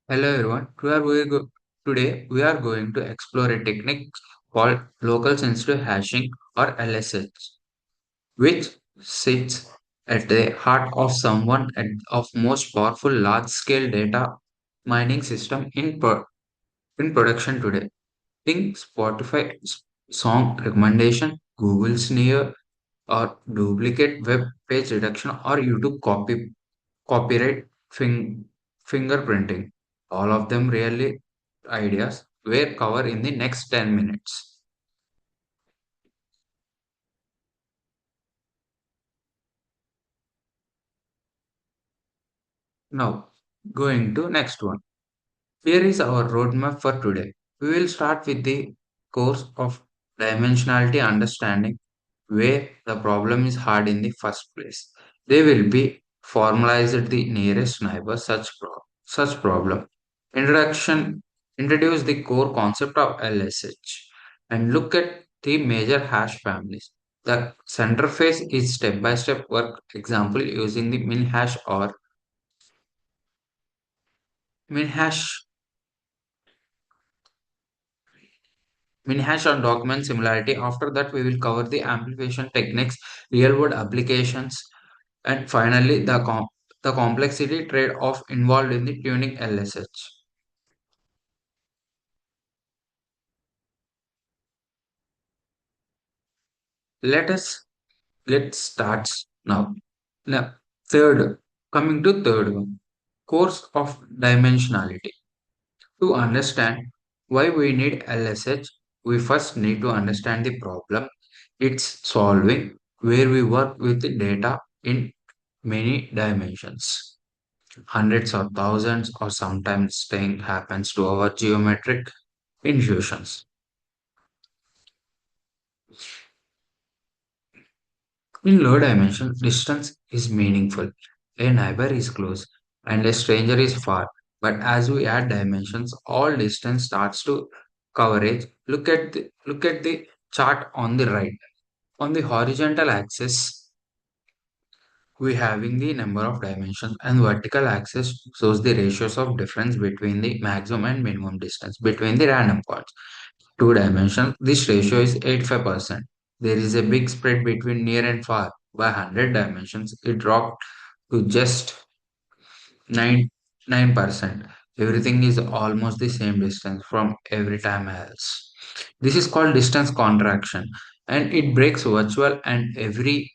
Hello everyone. Today we are going to explore a technique called local sensitive hashing or LSH, which sits at the heart of of most powerful large-scale data mining system in production today. Think Spotify song recommendation, Google sneer, or duplicate web page reduction, or YouTube copyright fingerprinting. All of them really ideas were covered in the next 10 minutes. Now, going to next one. Here is our roadmap for today. We will start with the course of dimensionality understanding where the problem is hard in the first place. They will be formalized the nearest neighbor such problem. Introduction Introduce the core concept of LSH and look at the major hash families. The center phase is step-by-step work example using the min hash min hash on document similarity. After that, we will cover the amplification techniques, real-world applications, and finally the complexity trade-off involved in the tuning LSH. Let us let's start now. Now, third, coming to third one, course of dimensionality. To understand why we need LSH, we first need to understand the problem it's solving, where we work with the data in many dimensions. Hundreds or thousands, or sometimes staying happens to our geometric infusions. In low dimension, distance is meaningful. A neighbor is close and a stranger is far. But as we add dimensions, all distance starts to coverage. Look at the chart on the right. On the horizontal axis, we having the number of dimensions, and vertical axis shows the ratios of difference between the maximum and minimum distance between the random points. Two dimensions, this ratio is 85%. There is a big spread between near and far. By 100 dimensions, it dropped to just 9, 9%. Everything is almost the same distance from every time else. This is called distance contraction, and it breaks virtual and every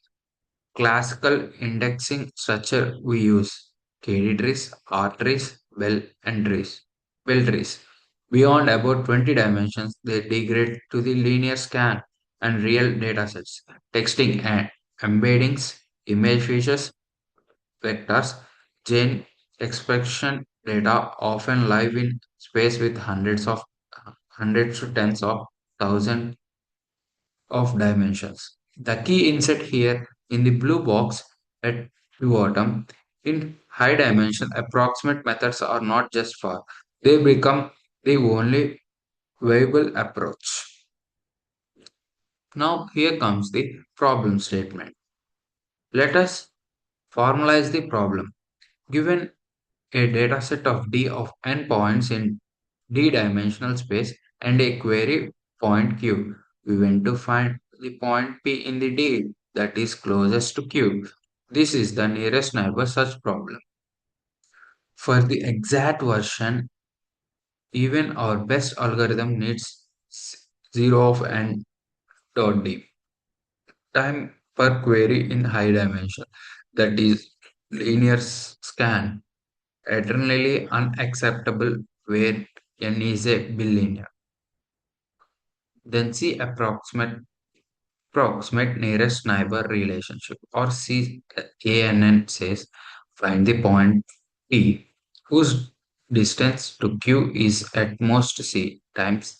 classical indexing structure we use. KD trees, R trees, bell trees. Beyond about 20 dimensions, they degrade to the linear scan and real datasets, texting and embeddings, image features, vectors, chain expression data often live in space with hundreds to tens of thousands of dimensions. The key insight here in the blue box at the bottom, in high dimension, approximate methods are not just far, they become the only viable approach. Now, here comes the problem statement. Let us formalize the problem. Given a data set of D of n points in D-dimensional space and a query point Q, we want to find the point P in the D that is closest to Q. This is the nearest neighbor search problem. For the exact version, even our best algorithm needs 0 of n dot D time per query in high dimension. That is linear scan, eternally unacceptable where n is a billion. Then see approximate nearest neighbor relationship, or CANN says find the point P whose distance to Q is at most C times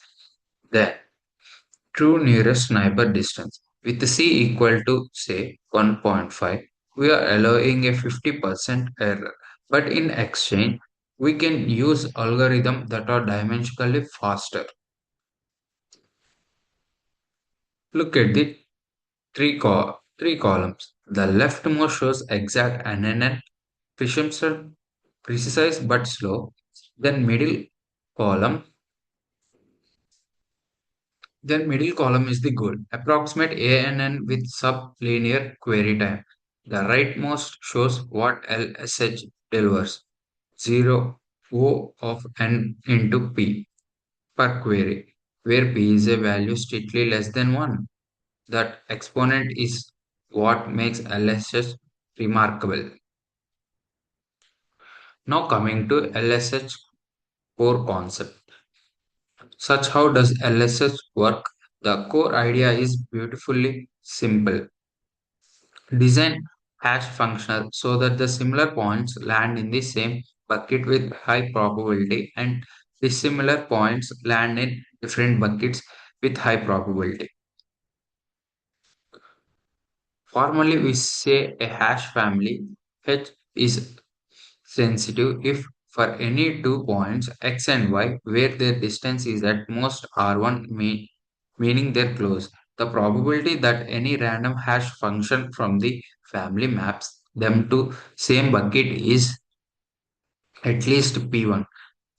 the true nearest neighbor distance. With C equal to say 1.5, we are allowing a 50% error. But in exchange, we can use algorithms that are dimensionally faster. Look at the three columns. The leftmost shows exact NNN, precise but slow. Then column, middle column is the goal. Approximate ANN with sublinear query time. The rightmost shows what LSH delivers. 0 O of n into P per query, where P is a value strictly less than 1. That exponent is what makes LSH remarkable. Now coming to LSH core concept. Such how does LSH work? The core idea is beautifully simple. Design hash functional so that the similar points land in the same bucket with high probability and dissimilar points land in different buckets with high probability. Formally, we say a hash family H is sensitive if for any two points x and y where their distance is at most r1 meaning they're close. The probability that any random hash function from the family maps them to same bucket is at least p1,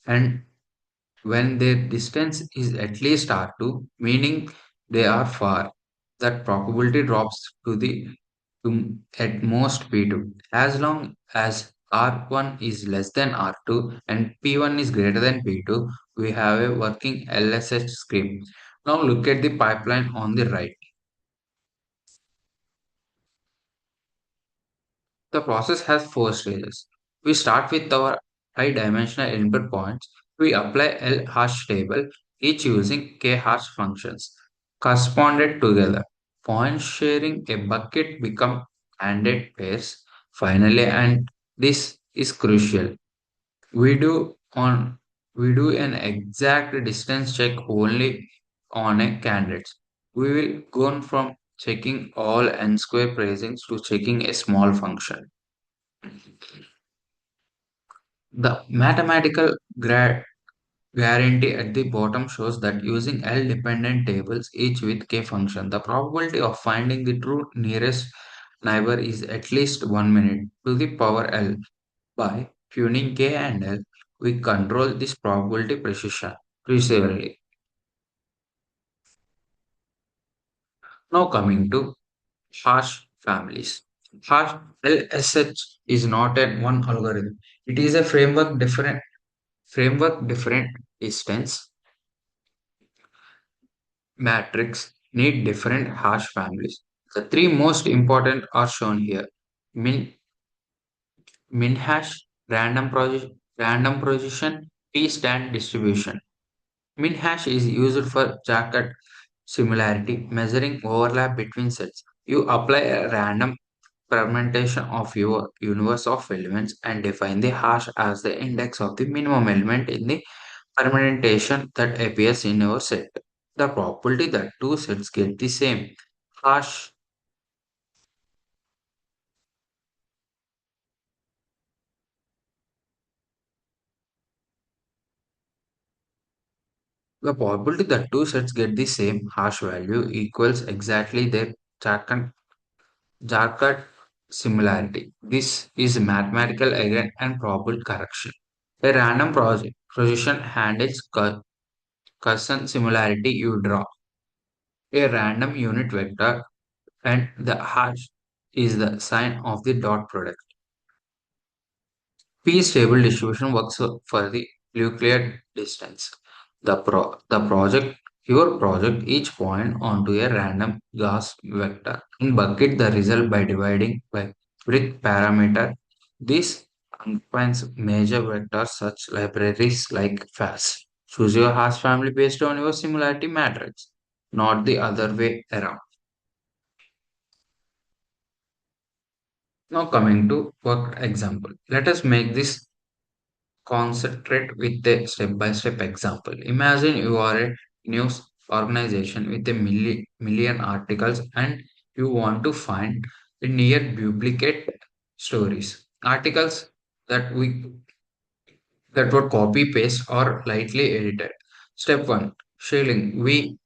and when their distance is at least r2 meaning they are far, that probability drops to at most p2. As long as r1 is less than r2 and p1 is greater than p2, we have a working LSH script. Now look at the pipeline on the right. The process has four stages. We start with our high dimensional input points. We apply L hash table, each using K hash functions corresponded together. Points sharing a bucket become ANDed pairs finally, and this is crucial. We do on we do an exact distance check only on a candidate. We will go from checking all n square phrasings to checking a small function. The mathematical guarantee at the bottom shows that using L-dependent tables, each with k function, the probability of finding the true nearest neighbor is at least 1 minute to the power L. By tuning k and L, we control this probability precisely. Now coming to hash families. Hash LSH is not a one algorithm. It is a framework different distance matrix need different hash families. The three most important are shown here. Min, min hash, random position, t-stand distribution. Min hash is used for jacket similarity, measuring overlap between sets. You apply a random permutation of your universe of elements and define the hash as the index of the minimum element in the permutation that appears in your set. The probability that two sets get the same hash, the probability that two sets get the same hash value equals exactly their Jarkard similarity. This is mathematical again and probable correction. A random position handles Cousin similarity you draw a random unit vector and the hash is the sign of the dot product. P stable distribution works for the Euclid distance. Your project each point onto a random Gauss vector and bucket the result by dividing by with parameter. This combines major vectors such libraries like FAS. Choose your hash family based on your similarity matrix, not the other way around. Now coming to work example. Let us make this concentrate with a step-by-step example. Imagine you are a news organization with a million articles and you want to find a near duplicate stories. Articles that we that were copy paste or lightly edited. Step 1. Shading.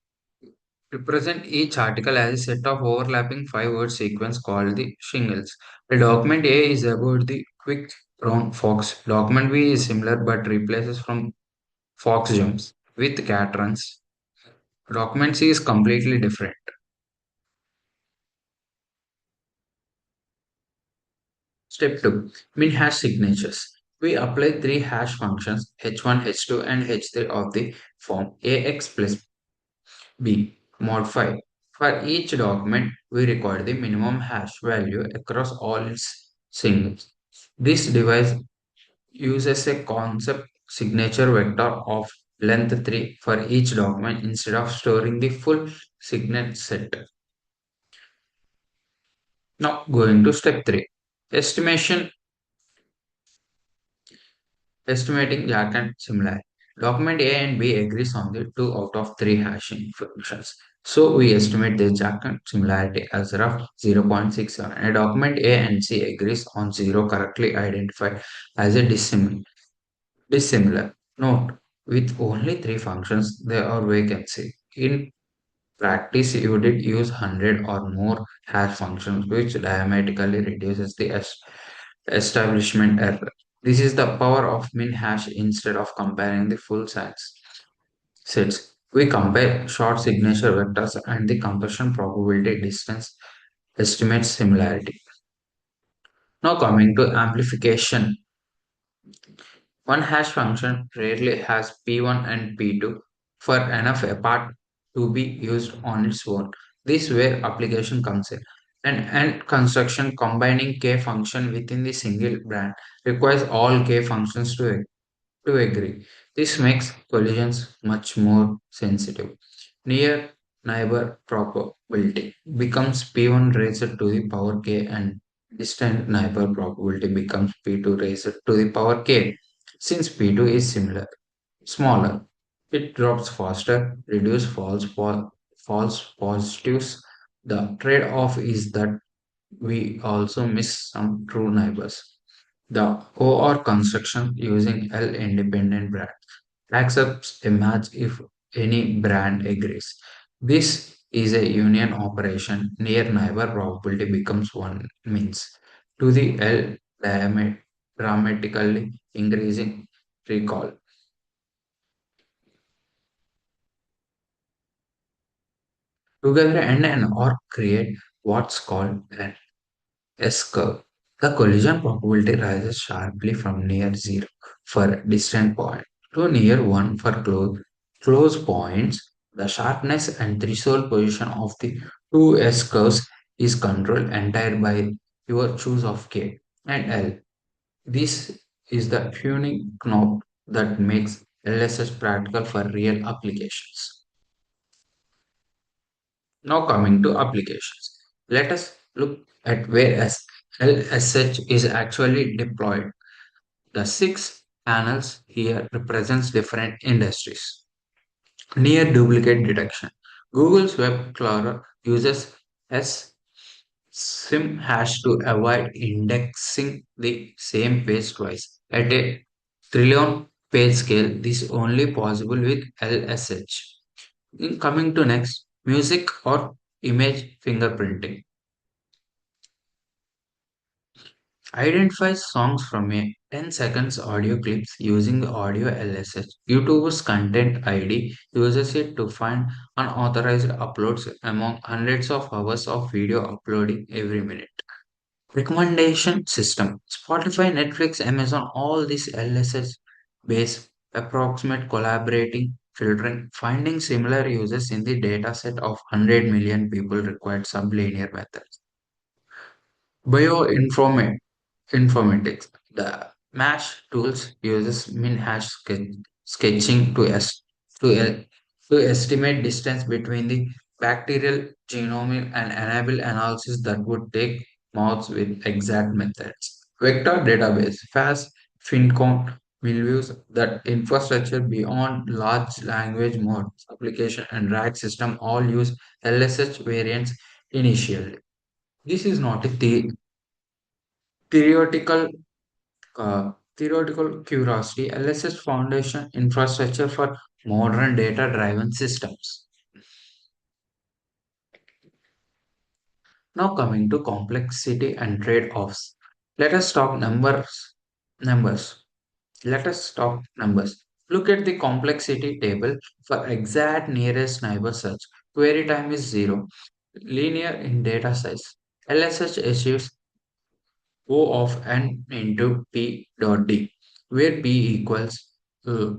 Represent each article as a set of overlapping five-word sequence called the shingles. The document A is about the quick brown fox. Document B is similar but replaces from fox jumps with cat runs. Document C is completely different. Step 2. Min hash signatures. We apply three hash functions h1, h2 and h3 of the form ax plus b modify. For each document, we record the minimum hash value across all its singles. This device uses a concept signature vector of length 3 for each document instead of storing the full signet set. Now going to step 3. Estimation Estimating Jargon similarity. Document A and B agrees on the two out of three hashing functions. So we estimate the Jargon similarity as rough 0.67. A document A and C agrees on 0 correctly identified as a dissimilar. Note, with only three functions, there are vacancy. In practice, you did use 100 or more hash functions, which diametrically reduces the establishment error. This is the power of min hash instead of comparing the full sets. We compare short signature vectors and the compression probability distance estimates similarity. Now coming to amplification. One hash function rarely has P1 and P2 for enough apart to be used on its own. This is where application comes in. And construction combining k function within the single brand requires all k functions to agree. This makes collisions much more sensitive. Near neighbor probability becomes P1 raised to the power k and distant neighbor probability becomes P2 raised to the power k. Since P2 is smaller, it drops faster, reduce false positives. The trade-off is that we also miss some true neighbors. The OR construction using L independent brand accepts a match if any brand agrees. This is a union operation. Near neighbor probability becomes 1 means to the L dramatically increasing recall. Together and or create what's called an S-curve. The collision probability rises sharply from near zero for distant point to near one for close points. The sharpness and threshold position of the two S-curves is controlled entirely by your choice of K and L. This is the tuning knob that makes LSS practical for real applications. Now coming to applications. Let us look at where LSH is actually deployed. The six panels here represents different industries. Near duplicate detection. Google's web crawler uses SIM hash to avoid indexing the same page twice. At a trillion page scale, this is only possible with LSH. In coming to next, music or image fingerprinting. Identify songs from a 10 seconds audio clips using the audio LSH. YouTube's content ID uses it to find unauthorized uploads among hundreds of hours of video uploading every minute. Recommendation system. Spotify, Netflix, Amazon, all these LSH based approximate collaborating filtering, finding similar uses in the dataset of 100 million people required sublinear methods. Bioinformatics. Informatics. The MASH tools uses min-hash sketching to estimate distance between the bacterial genome and enable analysis that would take months with exact methods. Vector database, fast FinCon will use that infrastructure beyond large language models, application and RAG system all use LSH variants initially. This is not a theoretical theoretical curiosity, LSS foundation infrastructure for modern data driven systems. Now coming to complexity and trade-offs. Let us talk numbers. Numbers. Let us talk numbers. Look at the complexity table for exact nearest neighbor search. Query time is 0. Linear in data size. LSH achieves O of n into P dot D, where P equals uh,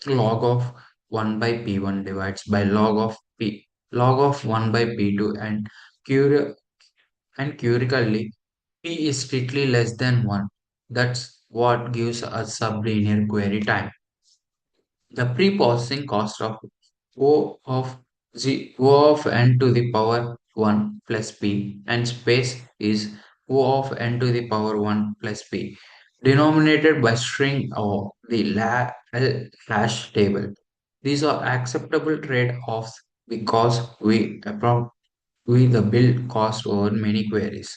log of 1 by P1 divides by log of P, log of 1 by P2, and curiously P is strictly less than 1. That's what gives us sublinear query time. The pre-processing cost of O of n to the power 1 plus p and space is O of n to the power 1 plus p, denominated by string or the hash table. These are acceptable trade-offs because we the build cost over many queries.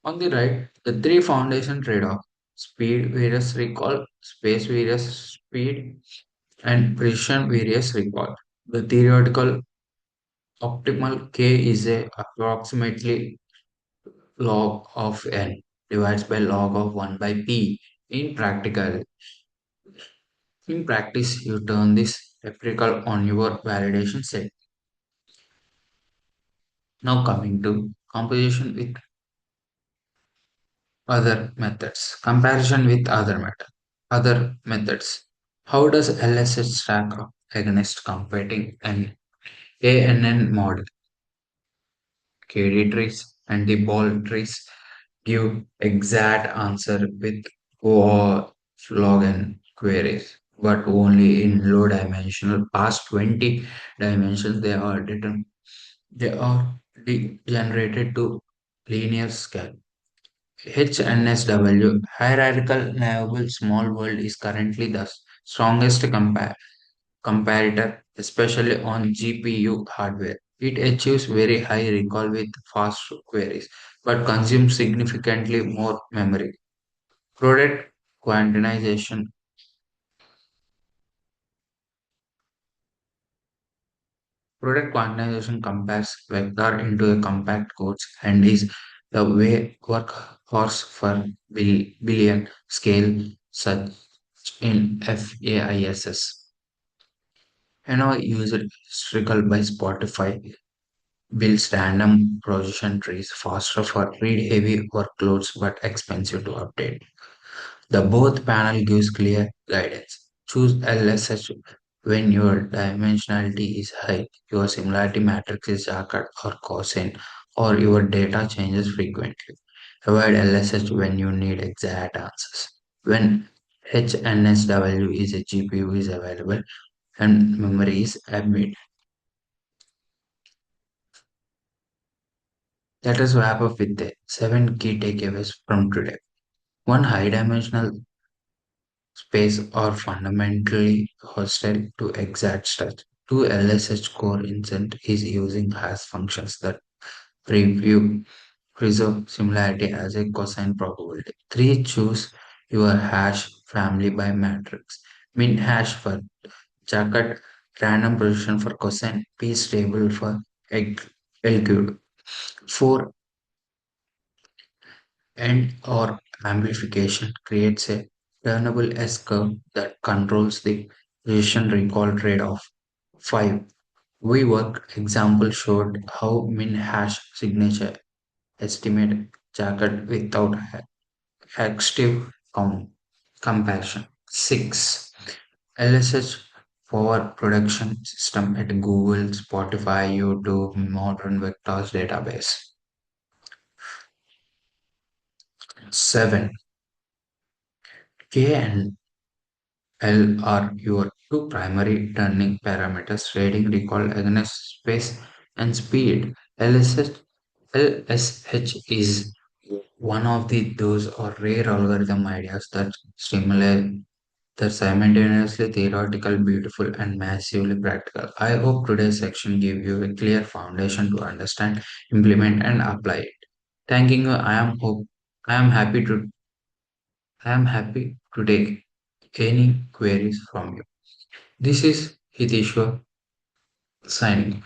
On the right, the three foundation trade-off: speed versus recall, space versus speed, and precision various recall. The theoretical optimal k is a approximately log of n divides by log of 1 by p. In practice, you turn this empirical on your validation set. Now coming to composition with other methods. Comparison with other methods. How does LSH stack up against competing and ANN model? KD trees and the ball trees give exact answer with O log n queries, but only in low dimensional. Past 20 dimensions, they are generated to linear scale. HNSW hierarchical naive small world is currently the strongest comparator, especially on GPU hardware. It achieves very high recall with fast queries, but consumes significantly more memory. Product quantization. Product quantization compares vector into a compact codes and is the way workhorse for billion scale such in FAISS. And I use it Strickle by Spotify builds random position trees faster for read-heavy workloads but expensive to update. The both panel gives clear guidance. Choose LSH when your dimensionality is high, your similarity matrix is jagged or cosine, or your data changes frequently. Avoid LSH when you need exact answers. When HNSW is a GPU is available and memory is admitted. Let us wrap up with the 7 key takeaways from today. One, high dimensional space are fundamentally hostile to exact structure. Two, LSH core intent is using hash functions that preserve similarity as a cosine probability. Three, choose your hash family by matrix. Min hash for jacket, random position for cosine, p stable for L cubed. Four, and or amplification creates a turnable S-curve that controls the precision recall trade-off. 5. We work example showed how min hash signature estimate jacket without exhaustive comparison. 6. LSH power production system at Google, Spotify, YouTube, modern vectors database. 7. K and L are your two primary turning parameters, rating, recall, against space, and speed. LSH is one of those or rare algorithm ideas that stimulate that simultaneously theoretical, beautiful, and massively practical. I hope today's section gave you a clear foundation to understand, implement, and apply it. Thanking you. I am happy to take any queries from you. This is Hiteshwar signing.